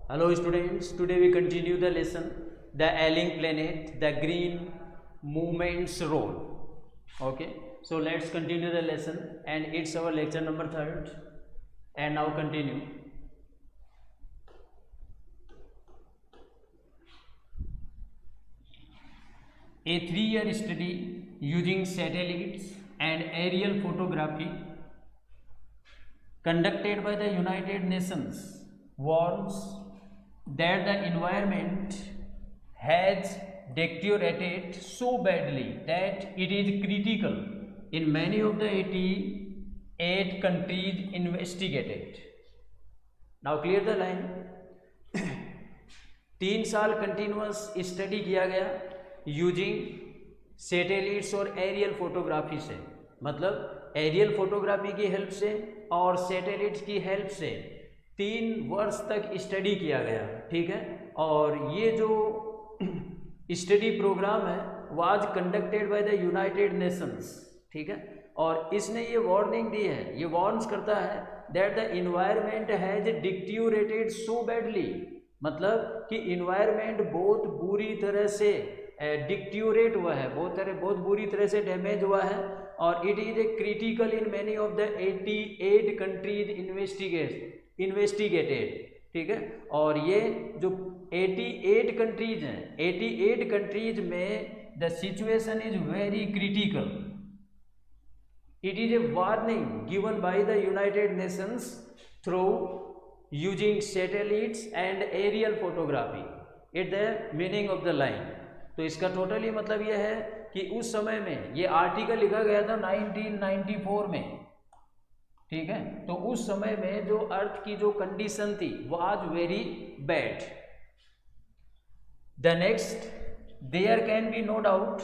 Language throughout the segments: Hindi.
Hello students, today we continue the lesson the ailing planet, the green movement's role. Okay, so let's continue the lesson and it's our lecture number 3rd and now continue. A 3-year study using satellites and aerial photography conducted by the United Nations warns that the environment has deteriorated so badly that it is critical in many of the 88 countries investigated. Now clear the line. 3 साल कंटिन्यूस स्टडी किया गया यूजिंग सैटेलाइट्स और एरियल फोटोग्राफी से, मतलब एरियल फोटोग्राफी की हेल्प से और सैटेलाइट्स की हेल्प से 3 वर्ष तक स्टडी किया गया, ठीक है। और ये जो स्टडी प्रोग्राम है was conducted by the United Nations, ठीक है। और इसने ये वार्निंग दी है, ये वार्न्स करता है that the environment has deteriorated so badly, मतलब कि इन्वायरमेंट बहुत बुरी तरह से डिक्ट्यूरेट हुआ है, बहुत बुरी तरह से डैमेज हुआ है। और it is a critical in many of the 88 countries investigated, ठीक है। और ये जो 88 कंट्रीज हैं, 88 कंट्रीज में the situation is very critical. It is a warning given by the United Nations through using satellites and aerial photography. It the meaning of the line. तो इसका टोटली मतलब यह है कि उस समय में ये आर्टिकल लिखा गया था 1994 में, ठीक है। तो उस समय में जो अर्थ की जो कंडीशन थी was very bad. The next, there can be no doubt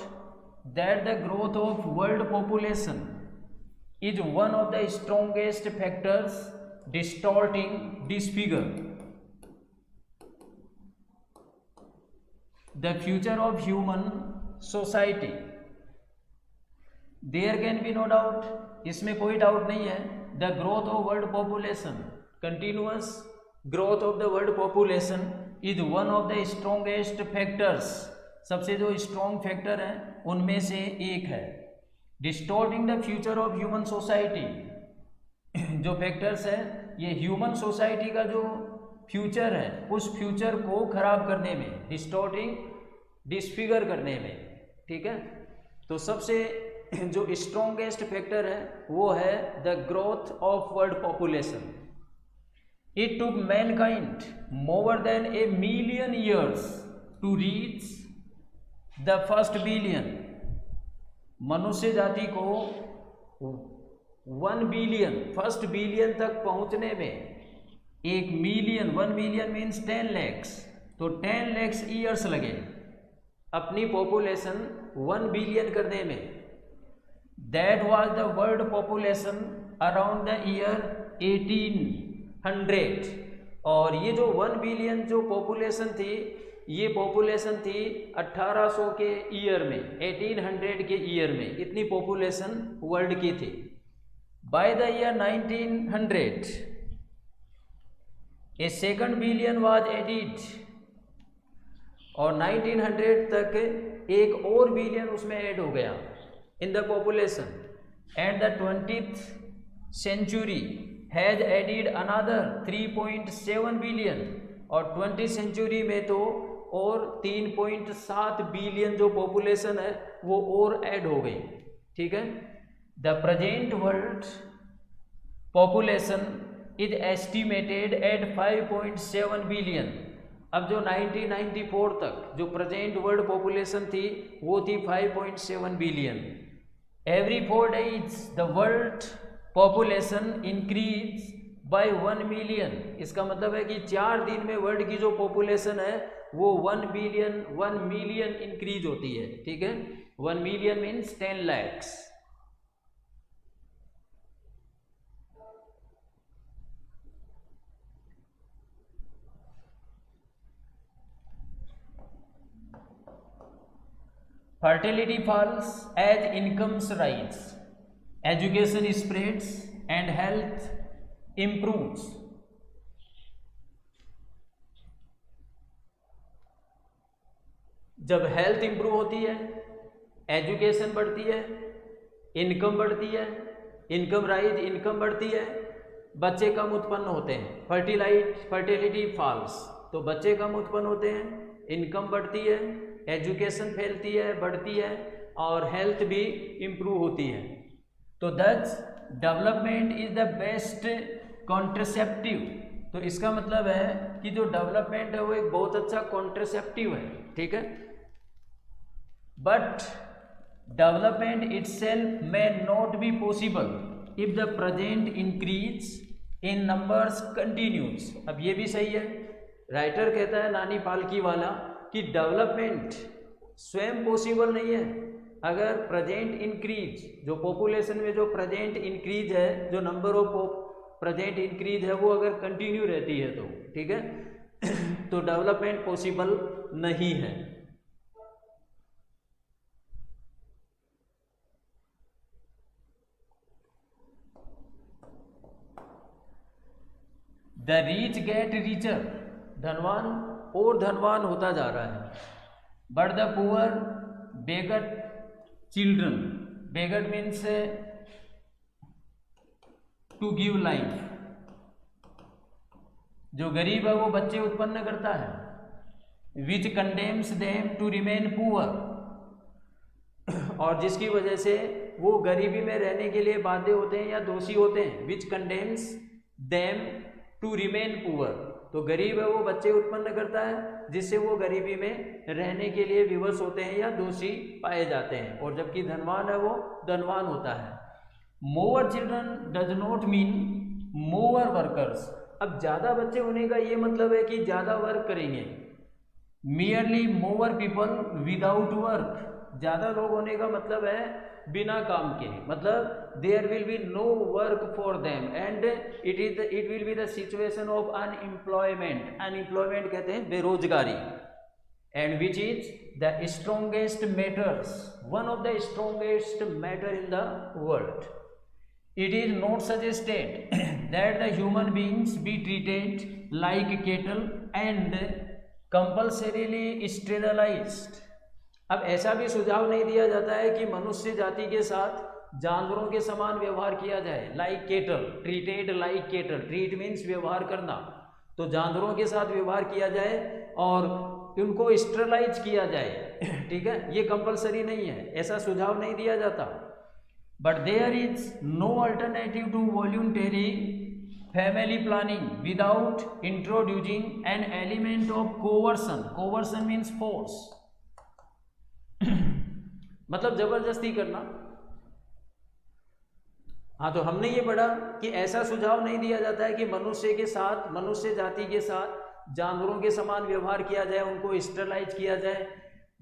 that the growth of world population is one of the strongest factors distorting this figure. The future of human society, there can be no doubt, इसमें कोई डाउट नहीं है, the growth of world population, continuous growth of the world population is one of the strongest factors, सबसे जो स्ट्रॉन्ग फैक्टर है उनमें से एक है। distorting the future of human society, जो फैक्टर्स है ये ह्यूमन सोसाइटी का जो फ्यूचर है उस फ्यूचर को खराब करने में, डिस्टॉर्टिंग, डिसफिगर करने में, ठीक है। तो सबसे जो स्ट्रॉन्गेस्ट फैक्टर है वो है the growth of world population. It took mankind more than a million years to reach the first billion. मनुष्य जाति को 1 बिलियन, फर्स्ट बिलियन तक पहुंचने में 1 मिलियन, 1 मिलियन मीन्स 10 lakhs, तो 10 lakhs ईयर्स लगे अपनी पॉपुलेशन 1 बिलियन करने में। That was the world population around the year 1800। और ये जो 1 बिलियन जो पॉपुलेशन थी, ये पॉपुलेशन थी 1800 के ईयर में, 1800 के ईयर में इतनी पॉपुलेशन वर्ल्ड की थी। By the year 1900, a second billion was added, और 1900 तक एक और बिलियन उसमें ऐड हो गया in the population. And the 20th century has added another 3.7 billion, और 20th सेंचुरी में तो और 3.7 बिलियन जो पॉपुलेशन है वो और ऐड हो गई, ठीक है। The present world population is estimated at 5.7 billion. अब जो 1994 तक जो प्रेजेंट वर्ल्ड पॉपुलेशन थी वो थी 5.7 billion. Every 4 days the world population increase by 1 million. इसका मतलब है कि 4 दिन में वर्ल्ड की जो पॉपुलेशन है वो 1 मिलियन इंक्रीज होती है, ठीक है। 1 million means 10 lakhs। Fertility falls as incomes rise, education spreads and health improves. जब हेल्थ इंप्रूव होती है, एजुकेशन बढ़ती है, इनकम बढ़ती है, इनकम राइज, इनकम बढ़ती है, बच्चे कम उत्पन्न होते हैं, फर्टिलिटी फॉल्स, तो बच्चे कम उत्पन्न होते हैं, इनकम बढ़ती है, एजुकेशन फैलती है, बढ़ती है, और हेल्थ भी इम्प्रूव होती है। तो दस development is the best contraceptive. तो इसका मतलब है कि जो डेवलपमेंट है वो एक बहुत अच्छा कॉन्ट्रसेप्टिव है, ठीक है। But development itself may not be possible if the present increase in numbers continues. अब ये भी सही है, राइटर कहता है नानी पालकी वाला कि डेवलपमेंट स्वयं पॉसिबल नहीं है अगर प्रेजेंट इंक्रीज, जो पॉपुलेशन में जो प्रेजेंट इंक्रीज है, जो नंबर ऑफ प्रेजेंट इंक्रीज है वो अगर कंटिन्यू रहती है तो, ठीक है, तो डेवलपमेंट पॉसिबल नहीं है। द रिच गेट रिचर, धनवान और धनवान होता जा रहा है, but the poor beget children, beget means to give life, जो गरीब है वो बच्चे उत्पन्न करता है, which condemns them to remain poor, और जिसकी वजह से वो गरीबी में रहने के लिए बाध्य होते हैं या दोषी होते हैं, which condemns them to remain poor, तो गरीब है वो बच्चे उत्पन्न करता है जिससे वो गरीबी में रहने के लिए विवश होते हैं या दोषी पाए जाते हैं, और जबकि धनवान है वो धनवान होता है। More children does not mean more workers, अब ज़्यादा बच्चे होने का ये मतलब है कि ज़्यादा वर्क करेंगे, merely more people without work, ज़्यादा लोग होने का मतलब है बिना काम के, मतलब there will be no work for them and it will be the situation of unemployment, unemployment कहते हैं बेरोजगारी, and which is the strongest matters, one of the strongest matter in the world. It is not suggested that the human beings be treated like cattle and compulsorily sterilized। अब ऐसा भी सुझाव नहीं दिया जाता है कि मनुष्य जाति के साथ जानवरों के समान व्यवहार किया जाए, like kettle, treated like kettle, treat means व्यवहार करना, तो जानवरों के साथ व्यवहार किया जाए और उनको स्टेरिलाइज किया जाए, ठीक है, ये कंपलसरी नहीं है, ऐसा सुझाव नहीं दिया जाता। But there is no alternative to voluntary family planning without introducing an element of coercion. Coercion means force, मतलब जबरदस्ती करना। हाँ, तो हमने ये पढ़ा कि ऐसा सुझाव नहीं दिया जाता है कि मनुष्य के साथ, मनुष्य जाति के साथ जानवरों के समान व्यवहार किया जाए, उनको स्टेरिलाइज किया जाए,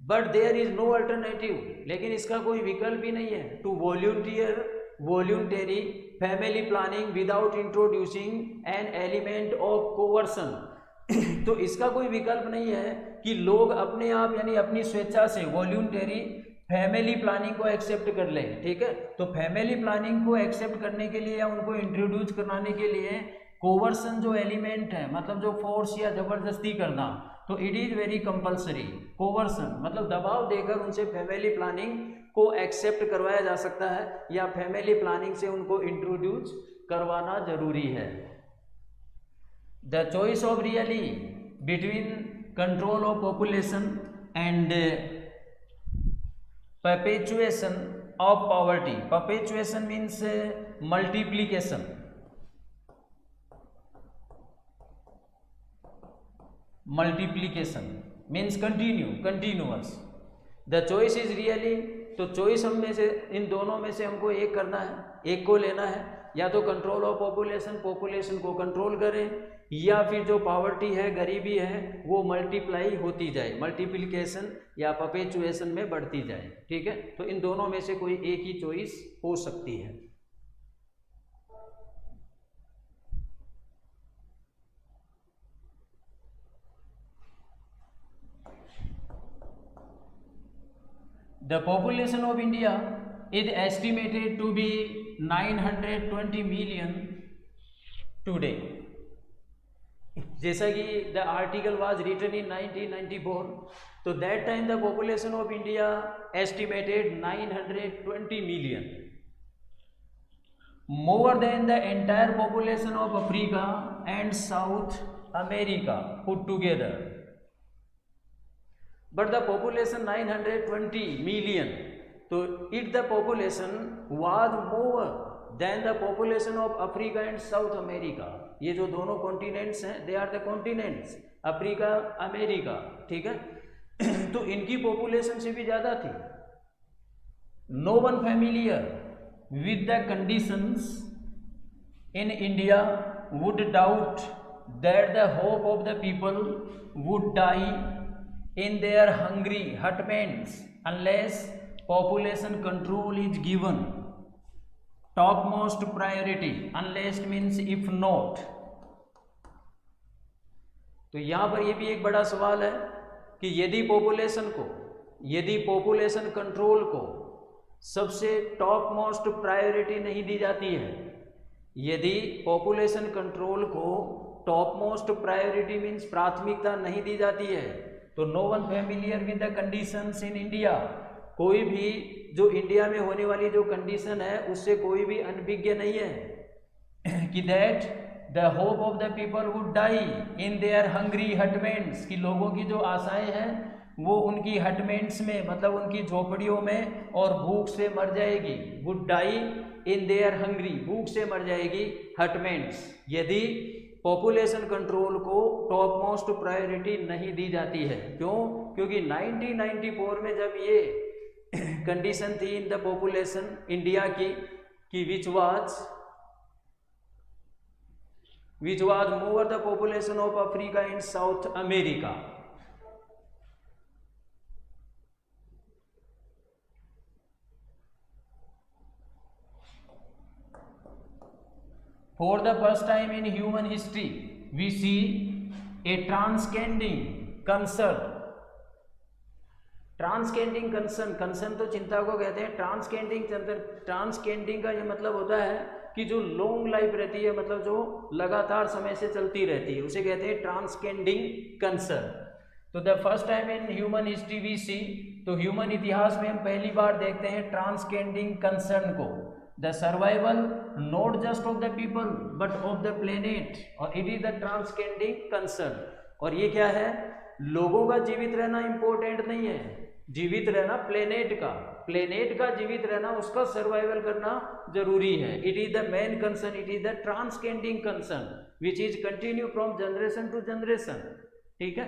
but there is no alternative, लेकिन इसका कोई विकल्प ही नहीं है, to voluntary family planning without introducing an element of coercion. तो इसका कोई विकल्प नहीं है कि लोग अपने आप यानी अपनी स्वेच्छा से वॉल्यूंटरी फैमिली प्लानिंग को एक्सेप्ट कर लें, ठीक है। तो फैमिली प्लानिंग को एक्सेप्ट करने के लिए या उनको इंट्रोड्यूस कराने के लिए कोवर्सन जो एलिमेंट है, मतलब जो फोर्स या जबरदस्ती करना, तो इट इज़ वेरी कंपलसरी। कोवर्सन मतलब दबाव देकर उनसे फैमिली प्लानिंग को एक्सेप्ट करवाया जा सकता है या फैमिली प्लानिंग से उनको इंट्रोड्यूस करवाना जरूरी है। The choice of really between control of population and perpetuation of poverty, perpetuation means multiplication, multiplication means continuous, the choice is really, तो चॉइस हम में से इन दोनों में से हमको एक करना है, एक को लेना है, या तो कंट्रोल ऑफ पॉपुलेशन, पॉपुलेशन को कंट्रोल करें, या फिर जो पॉवर्टी है, गरीबी है, वो मल्टीप्लाई होती जाए, मल्टीप्लिकेशन या परपेचुएशन में बढ़ती जाए, ठीक है। तो इन दोनों में से कोई एक ही चॉइस हो सकती है। The population of India is estimated to be 920 million today. जैसा कि the article was written in 1994, तो that time the population of India estimated 920 million, more than the entire population of Africa and South America put together. But the population 920 million, so it the population was more than the population of Africa and South America. ये जो दोनों कॉन्टिनेंट्स हैं, they are the continents, Africa America, ठीक है। तो इनकी पॉपुलेशन से भी ज़्यादा थी। No one familiar with the conditions in India would doubt that the hope of the people would die in their hungry hutments unless population control is given topmost priority, unless means if not। तो यहाँ पर ये भी एक बड़ा सवाल है कि यदि पॉपुलेशन कंट्रोल को सबसे टॉप मोस्ट प्रायोरिटी नहीं दी जाती है, यदि पॉपुलेशन कंट्रोल को टॉप मोस्ट प्रायोरिटी मीन्स प्राथमिकता नहीं दी जाती है, तो no one familiar with the conditions in India, कोई भी जो इंडिया में होने वाली जो कंडीशन है उससे कोई भी अनभिज्ञ नहीं है कि that the hope of the people would die in their hungry hutments, कि लोगों की जो आशाएं हैं वो उनकी हटमेंट्स में, मतलब उनकी झोपड़ियों में और भूख से मर जाएगी। Would die in their hungry, भूख से मर जाएगी हटमेंट्स, यदि पॉपुलेशन कंट्रोल को टॉप मोस्ट प्रायोरिटी नहीं दी जाती है। क्यों? क्योंकि 1994 में जब ये कंडीशन थी इन द पॉपुलेशन इंडिया की कि which was more the population of Africa and south America. For the first time in human history, we see a transcending concern। Transcending concern, concern तो चिंता को कहते हैं, ट्रांसकेंडिंग का ये मतलब होता है कि जो लॉन्ग लाइफ रहती है, मतलब जो लगातार समय से चलती रहती है, उसे कहते हैं ट्रांसकेंडिंग कंसर्न। तो the first time in human history we see, तो ह्यूमन इतिहास में हम पहली बार देखते हैं ट्रांसकेंडिंग कंसर्न को। The survival not just of the people but of the planet, और it is the transcending concern. और ये क्या है? लोगों का जीवित रहना इंपॉर्टेंट नहीं है, जीवित रहना प्लेनेट का जीवित रहना, उसका सर्वाइवल करना जरूरी है। It is the main concern, it is the transcending concern which is continue from generation to generation. ठीक है,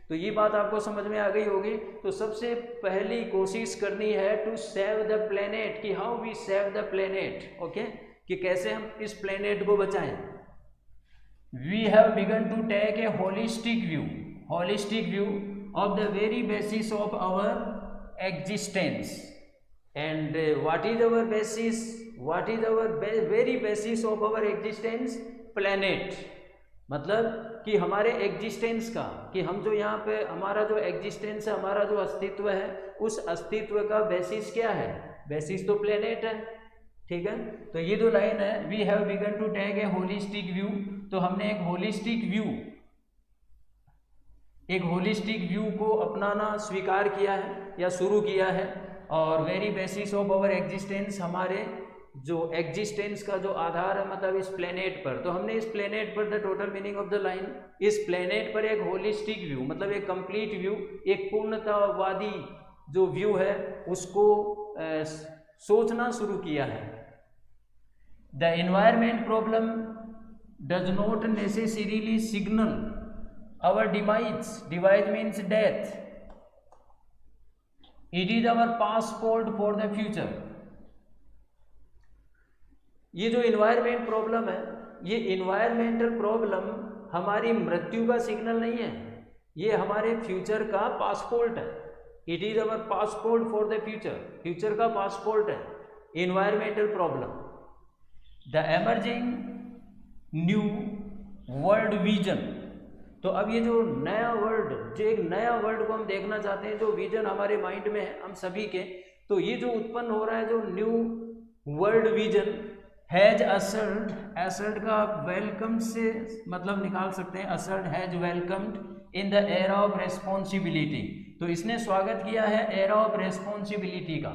तो ये बात आपको समझ में आ गई होगी। तो सबसे पहली कोशिश करनी है टू सेव द प्लेनेट, कि how we save the planet, okay, कि कैसे हम इस प्लेनेट को बचाएं। We have begun to take a holistic view of the very basis of our existence, and what is our very basis of our existence? Planet, मतलब कि हमारे एग्जिस्टेंस का, कि हम जो यहाँ पे हमारा जो एग्जिस्टेंस है, हमारा जो अस्तित्व है, उस अस्तित्व का बेसिस क्या है? बेसिस तो प्लेनेट है। ठीक है, तो ये जो लाइन है we have begun to take a holistic view, तो हमने एक होलिस्टिक व्यू को अपनाना स्वीकार किया है या शुरू किया है। और very basis of our existence, हमारे जो एग्जिस्टेंस का जो आधार है, मतलब इस प्लेनेट पर, तो हमने इस प्लेनेट पर, the total meaning of the line, इस प्लेनेट पर एक होलिस्टिक व्यू, मतलब एक कंप्लीट व्यू, एक पूर्णतावादी जो व्यू है उसको सोचना शुरू किया है। The environment problem does not necessarily signal our demise means death, it is our passport for the future। ये जो इन्वायरमेंट प्रॉब्लम है, ये इन्वायरमेंटल प्रॉब्लम हमारी मृत्यु का सिग्नल नहीं है, ये हमारे फ्यूचर का पासपोर्ट है। It is our passport for the future का पासपोर्ट है environmental problem. The emerging new world vision, तो अब ये जो एक नया वर्ल्ड को हम देखना चाहते हैं, जो विजन हमारे माइंड में है हम सभी के, तो ये जो उत्पन्न हो रहा है जो new world vision has ushered, ushered का वेलकम से मतलब निकाल सकते हैं, ushered has welcomed in the era of responsibility, तो इसने स्वागत किया है एरा ऑफ रेस्पॉन्सिबिलिटी का,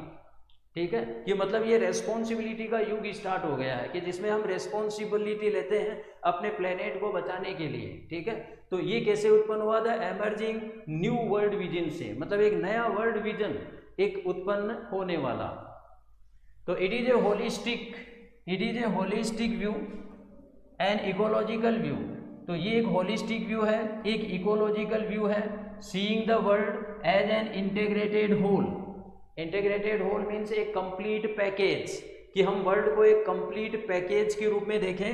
ठीक है। ये मतलब ये रेस्पॉन्सिबिलिटी का युग स्टार्ट हो गया है कि जिसमें हम रेस्पॉन्सिबिलिटी लेते हैं अपने प्लेनेट को बचाने के लिए, ठीक है। तो ये कैसे उत्पन्न हुआ था, एमर्जिंग न्यू वर्ल्ड विजन से, मतलब एक नया वर्ल्ड विजन एक उत्पन्न होने वाला। तो it is a holistic view and ecological view, तो ये एक होलिस्टिक व्यू है, एक इकोलॉजिकल व्यू है। Seeing the world as an integrated whole, integrated whole means एक कंप्लीट पैकेज, कि हम वर्ल्ड को एक कंप्लीट पैकेज के रूप में देखें,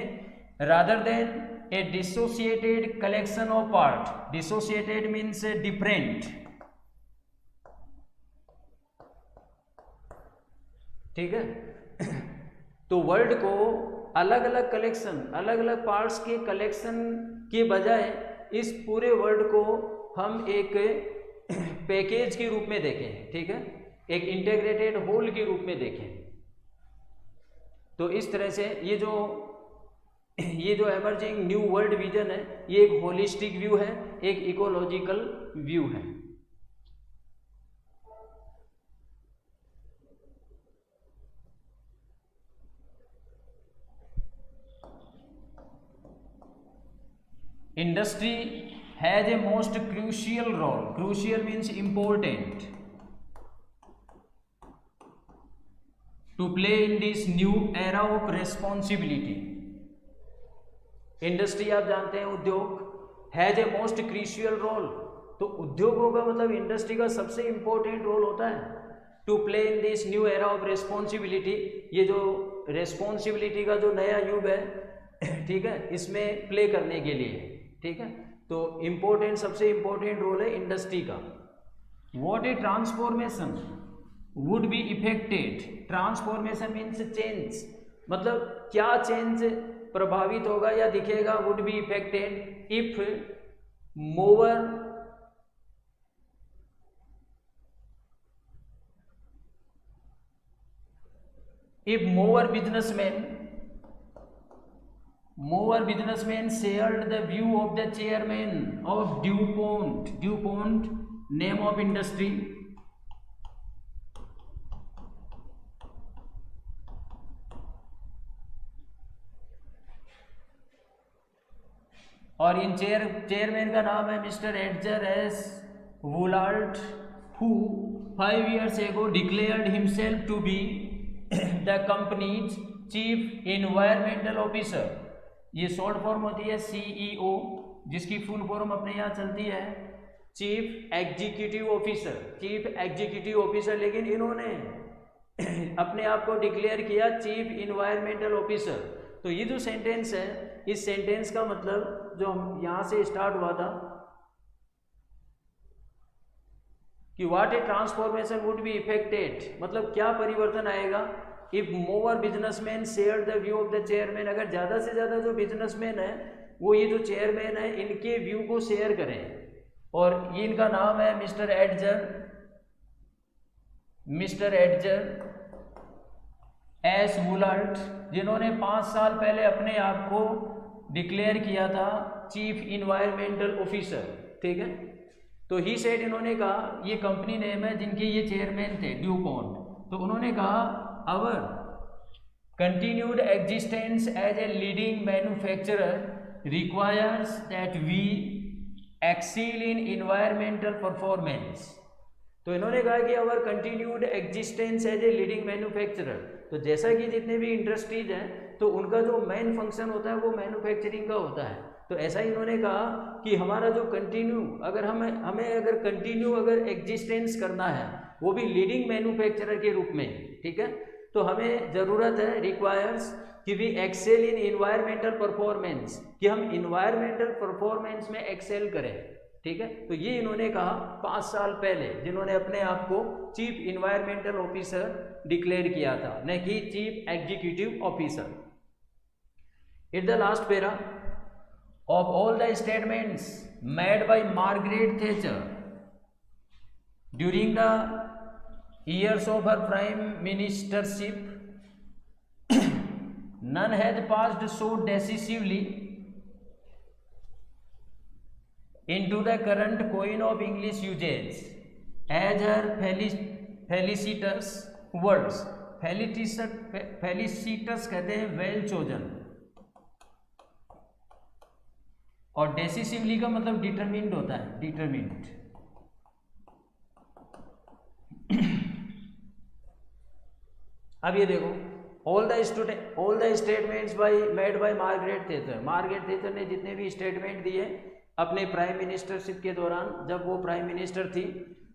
rather than A dissociated collection of part. Dissociated means different, ठीक है। तो वर्ल्ड को अलग अलग कलेक्शन, अलग अलग पार्ट्स के कलेक्शन के बजाय इस पूरे वर्ल्ड को हम एक पैकेज के रूप में देखें, ठीक है, एक इंटीग्रेटेड होल के रूप में देखें। तो इस तरह से ये जो एमर्जिंग न्यू वर्ल्ड विजन है, ये एक होलिस्टिक व्यू है, एक इकोलॉजिकल व्यू है। Industry has a most crucial role, crucial means important, to play in this new era of responsibility. Industry आप जानते हैं उद्योग, has a most crucial role, तो उद्योगों का मतलब इंडस्ट्री का सबसे इंपॉर्टेंट रोल होता है to play in this new era of responsibility, ये जो रेस्पॉन्सिबिलिटी का जो नया युग है, ठीक है, इसमें प्ले करने के लिए, ठीक है। तो इंपॉर्टेंट, सबसे इंपॉर्टेंट रोल है इंडस्ट्री का। What A transformation would be affected, transformation means change, मतलब क्या चेंज प्रभावित होगा या दिखेगा, would be affected if mower businessmen shared the view of the chairman of DuPont name of industry, और इन चेयरमैन का नाम है mister Edgar S Woolard, who 5 years ago declared himself to be the company's chief environmental officer। ये शॉर्ट फॉर्म होती है CEO, जिसकी फुल फॉर्म अपने यहाँ चलती है chief executive officer, chief executive officer, लेकिन इन्होंने अपने आप को डिक्लेयर किया चीफ इन्वायरमेंटल ऑफिसर। तो ये जो सेंटेंस है, इस सेंटेंस का मतलब जो हम यहाँ से स्टार्ट हुआ था कि what A transformation would be affected, मतलब क्या परिवर्तन आएगा if more businessman share the view of the chairman, अगर ज़्यादा से ज़्यादा जो बिजनेसमैन है वो ये जो चेयरमैन है इनके व्यू को शेयर करें। और ये इनका नाम है मिस्टर एडगर एस वुलार्ट, जिन्होंने 5 साल पहले अपने आप को डिक्लेयर किया था चीफ इन्वायरमेंटल ऑफिसर, ठीक है। तो ही सेड, इन्होंने कहा, ये कंपनी नेम है जिनके ये चेयरमैन थे ड्यूपॉन्ट, तो उन्होंने कहा our continued existence as a leading manufacturer requires that we excel in environmental performance। तो इन्होंने कहा कि our continued existence as a leading manufacturer, तो जैसा कि जितने भी इंडस्ट्रीज हैं तो उनका जो मेन फंक्शन होता है वो मैन्युफैक्चरिंग का होता है, तो ऐसा ही इन्होंने कहा कि हमारा जो कंटिन्यू, अगर हमें अगर कंटिन्यू अगर एग्जिस्टेंस करना है वो भी लीडिंग मैन्युफैक्चरर के रूप में, ठीक है, तो हमें ज़रूरत है, रिक्वायर्स कि we excel in environmental performance, कि हम इन्वायरमेंटल परफॉर्मेंस में एक्सेल करें, ठीक है। तो ये इन्होंने कहा 5 साल पहले, जिन्होंने अपने आप को चीफ इन्वायरमेंटल ऑफिसर डिक्लेयर किया था, न कि chief executive officer. It the last para of all the statements made by Margaret Thatcher during the years of her prime ministership none has passed so decisively into the current coin of English usage as her felicitous words. felicitous कहते हैं well chosen, और decisively का मतलब determined होता है, determined. अब ये देखो, all the statements made by Margaret Thatcher. Margaret thatched ने जितने भी स्टेटमेंट दिए अपने प्राइम मिनिस्टरशिप के दौरान, जब वो प्राइम मिनिस्टर थी,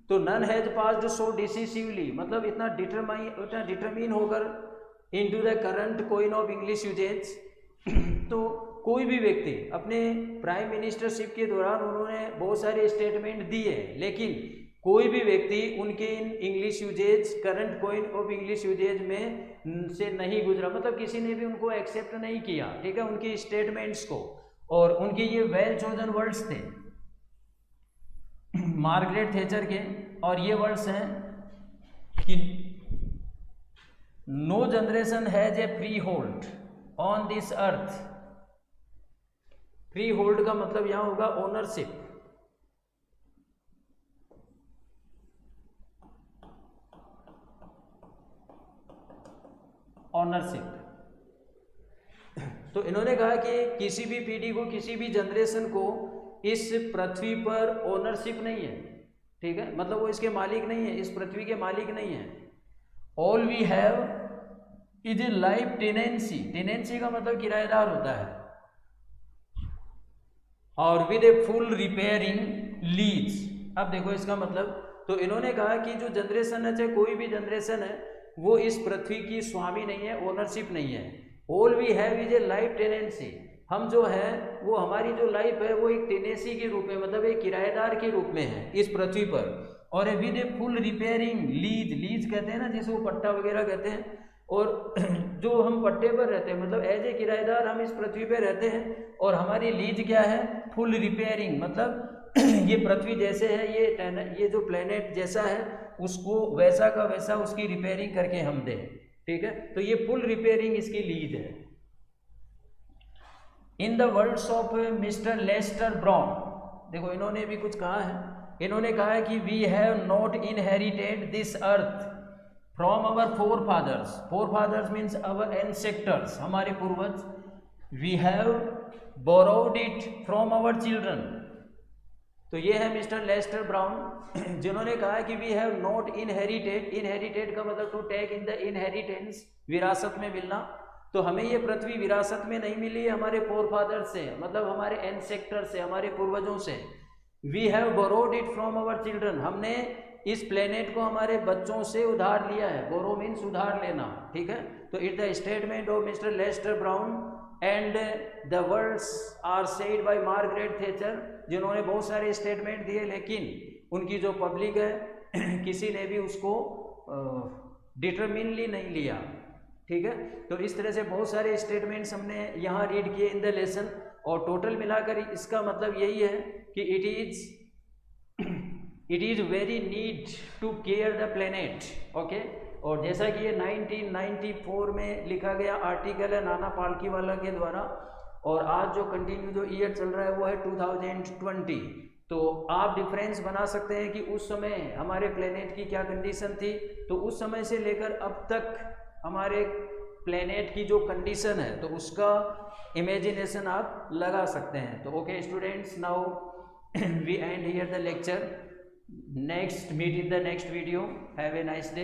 तो none has passed so decisively, मतलब इतना डिटरमाइन होकर into the current coin of English usage. तो कोई भी व्यक्ति अपने प्राइम मिनिस्टरशिप के दौरान उन्होंने बहुत सारे स्टेटमेंट दिए, लेकिन कोई भी व्यक्ति उनके इन English usage, current coin of English usage में से नहीं गुजरा, मतलब किसी ने भी उनको एक्सेप्ट नहीं किया, ठीक है, उनकी स्टेटमेंट्स को. और उनके ये वेल चोजन वर्ड्स थे मार्गरेट थेचर के, और ये वर्ड्स हैं कि no generation has a freehold on this earth. Freehold का मतलब यहां होगा ओनरशिप. ऑनरशिप. तो इन्होंने कहा कि किसी भी पीढ़ी को, किसी भी जनरेशन को इस पृथ्वी पर ओनरशिप नहीं है, ठीक है, मतलब वो इसके मालिक नहीं है, इस पृथ्वी के मालिक नहीं है. All we have is a life tenancy. Tenancy का मतलब किराएदार होता है. और with a full repairing lease. अब देखो इसका मतलब, तो इन्होंने कहा कि जो जनरेशन है, चाहे कोई भी जनरेशन है, वो इस पृथ्वी की स्वामी नहीं है, ओनरशिप नहीं है. All we have is a life tenancy. हम जो है वो, हमारी जो लाइफ है वो एक टेनेंसी के रूप में, मतलब एक किराएदार के रूप में है इस पृथ्वी पर. और with a full repairing lease. Lease कहते हैं ना, जिसे वो पट्टा वगैरह कहते हैं. और जो हम पट्टे पर रहते हैं, मतलब एज ए किराएदार हम इस पृथ्वी पर रहते हैं, और हमारी लीज क्या है, फुल रिपेयरिंग, मतलब ये पृथ्वी जैसे है, ये जो प्लेनेट जैसा है, उसको वैसा का वैसा उसकी रिपेयरिंग करके हम दें, ठीक है. तो ये फुल रिपेयरिंग इसकी लीज है. In the words of mister Lester Brown, देखो इन्होंने भी कुछ कहा है. इन्होंने कहा है कि we have not inherited this earth from our forefathers. Forefathers means our ancestors, हमारे पूर्वज. We have borrowed it from our children. तो ये है मिस्टर लेस्टर ब्राउन, जिन्होंने कहा कि we have not inherited. Inherited का मतलब to take in the inheritance, विरासत में मिलना. तो हमें ये पृथ्वी विरासत में नहीं मिली है हमारे फोर फादर से, मतलब हमारे एंसेस्टर से, हमारे पूर्वजों से. We have borrowed it from our children. हमने इस प्लेनेट को हमारे बच्चों से उधार लिया है. बोरो मीन्स उधार लेना, ठीक है. तो it the statement of mister Lester Brown and the words are said by Margaret Thatcher, जिन्होंने बहुत सारे स्टेटमेंट दिए, लेकिन उनकी जो पब्लिक है किसी ने भी उसको डिटरमिनली नहीं लिया, ठीक है. तो इस तरह से बहुत सारे स्टेटमेंट्स हमने यहाँ रीड किए इन द लेसन, और टोटल मिलाकर इसका मतलब यही है कि it is very need to care the planet, okay. और जैसा कि ये 1994 में लिखा गया आर्टिकल है नाना पालकीवाला के द्वारा, और आज जो कंटिन्यू जो ईयर चल रहा है वो है 2020. तो आप डिफरेंस बना सकते हैं कि उस समय हमारे प्लेनेट की क्या कंडीशन थी, तो उस समय से लेकर अब तक हमारे प्लेनेट की जो कंडीशन है, तो उसका इमेजिनेशन आप लगा सकते हैं. तो okay students, now we end here the lecture. Next meet in the next video. Have a nice day.